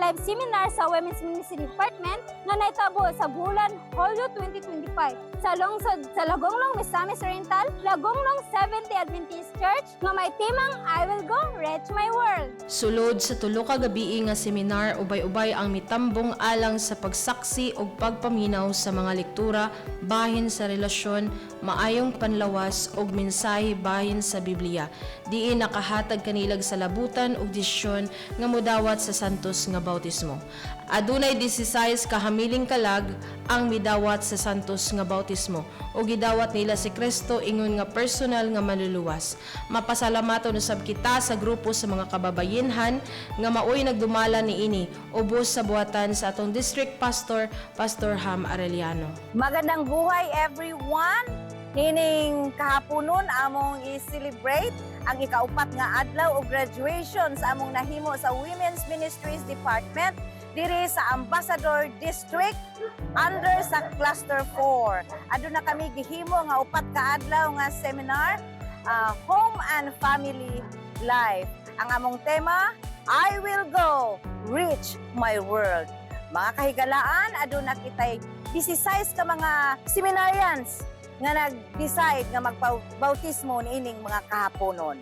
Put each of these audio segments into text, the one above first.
live seminar sa Women's Ministry Department nga naitabo sa bulan Hulyo 2025 sa lungsod sa Lagonglong, Misamis Oriental, Lagonglong Seventh-day Adventist Church nga may temang I Will Go Reach My World. Sulod sa tulo ka gabi nga seminar, ubay-ubay ang mitambong alang sa pagsaksi o pagpaminaw sa mga lektura bahin sa relasyon, maayong panlawas o mensahe bahin sa Biblia. Diin nakahatag kanilag sa labutan o desisyon nga mudawat sa santos nga bautismo. Adunay 16 kahamiling kalag ang midawat sa santos nga bautismo o gidawat nila si Kristo ingon nga personal nga maluluwas. Mapasalamaton usab kita sa grupo sa mga kababayenhan nga maoy nagdumala niini ubos sa buhatan sa atong district pastor, Pastor Ham Arellano. Magandang buhay everyone! Nining kahaponon among i-celebrate ang ikaupat nga adlaw o graduation sa among nahimo sa Women's Ministries Department diri sa Ambassador District under sa Cluster 4. Aduna kami gihimo nga upat ka adlaw nga seminar, Home and Family Life. Ang among tema, I Will Go Reach My World. Mga kahigalaan, aduna kitay 16 ka mga seminarians nga nag-decide nga magbautismo niining mga kahaponon.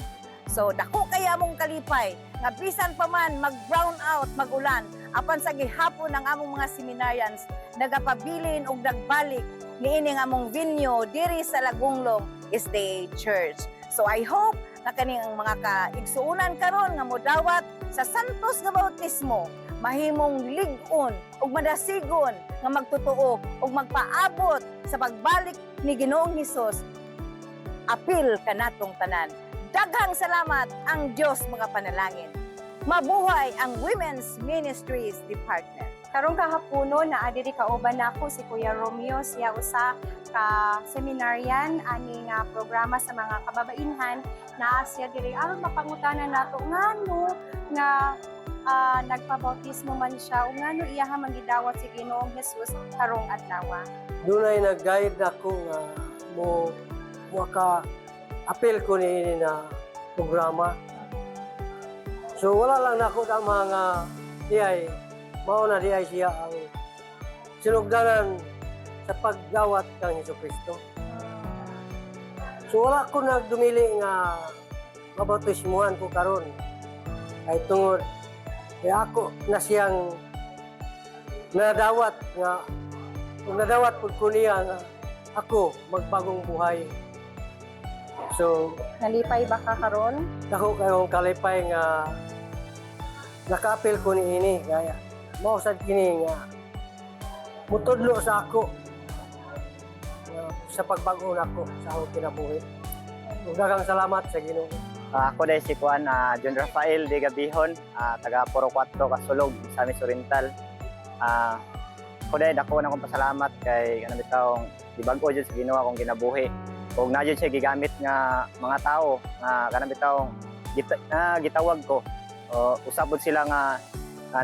So dako kaya mong kalipay nga bisan pa man mag-brown out, mag-ulan, apan sa gihapon ng among mga seminarians nagapabilin og nagbalik niining among venue diri sa Lagonglong SDA Church. So I hope na kaning mga kaigsuunan karon nga modawat sa santos nga bautismo mahimong lig-on ug madasigon nga magtutuo ug magpaabot sa pagbalik ni Ginoong Hesus. Apil kanatong tanan. Daghang salamat ang Dios mga panalangin. Mabuhay ang Women's Ministries Department. Karong kahapono na adiri kauban nako si Kuya Romeo, siya usa ka seminarian ani nga programa sa mga kababainhan na siya diri aron mapangutanan nato ngano nga nagpabautismo man siya o ngano iyaha manggidawat si Ginoong Hesus karong adlaw. Dunay nag-guide nako nga mo ka apel ko ni na programa. So wala lang nako ang mga diyay mao na diyay siya ang sinugdanan sa pagdawat kang Hesukristo. So wala ko nagdumili nga mabautismuhan ko karon ay tungod kaya ako na siyang nadawat nga kung nadawat po ko niya nga ako magbagong buhay. So, Nalipay ba ka karon? ako kayong kalipay nga nakapil ko ni ini kaya mausad kini nga mutudlo sa ako nga, sa pagbago nako sa akong kinabuhi. Daghang salamat sa Ginoo. Ako dahil si Juan John Rafael de Gabihon, taga Puro 4, Kasulog, Misamis Oriental. Ako dahil ako na akong pasalamat kay kanang bitawng dibago dyan sa Ginoo akong ginabuhi. Kung na dyan siya gigamit nga mga tao nga kanang bitawng gitawag ko. Usabod sila nga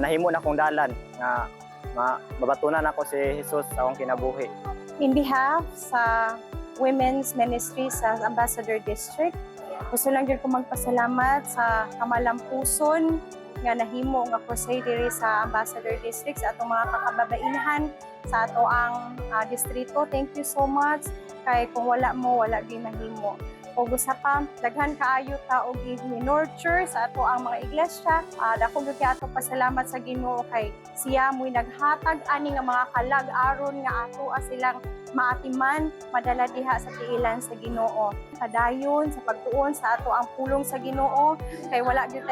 nahimo na akong dalan nga mabatunan ako si Jesus sa akong kinabuhi. In behalf sa Women's Ministry sa Ambassador District, gusto lang din ko magpasalamat sa kamalampuson nga nahimo nga crusade diri sa Ambassador District sa atong mga kakababainhan sa ato ang distrito. Thank you so much kay kung wala mo wala gyud mahimo. O gusto pa, daghan kaayo ta og i-nurture sa ato ang mga iglesia. Dako gyud kay ato pasalamat sa Ginoo kay siya mo'y naghatag ani nga mga kalag aron nga ato silang maatiman madala diha sa tiilan sa Ginoo. Padayon sa pagtuon sa ato ang pulong sa Ginoo kay wala gyud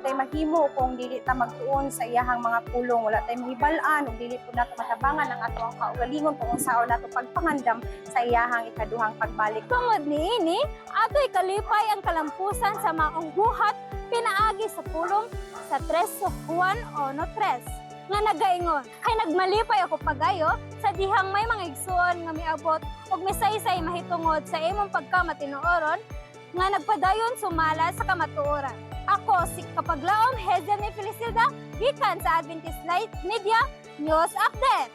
tay mahimo kung dili ta magtuon sa iyahang mga pulong. Wala tay mahibal-an ug dili pud nato matabangan ang ato ang kaugalingon kung unsaon nato pagpangandam sa iyahang ikaduhang pagbalik. Tungod niini, ato'y kalipay ang kalampusan sa maong buhat pinaagi sa pulong sa 3 Juan 1:3 nga nagaingon kay nagmalipay ako pagayo sa dihang may mga igsuon nga miabot ug misaysay mahitungod sa imong pagkamatinuoron nga nagpadayon sumala sa kamatuoran. Ako si Kapaglaom Hazel ni Felisilda gikan sa Adventist Light Media News Update.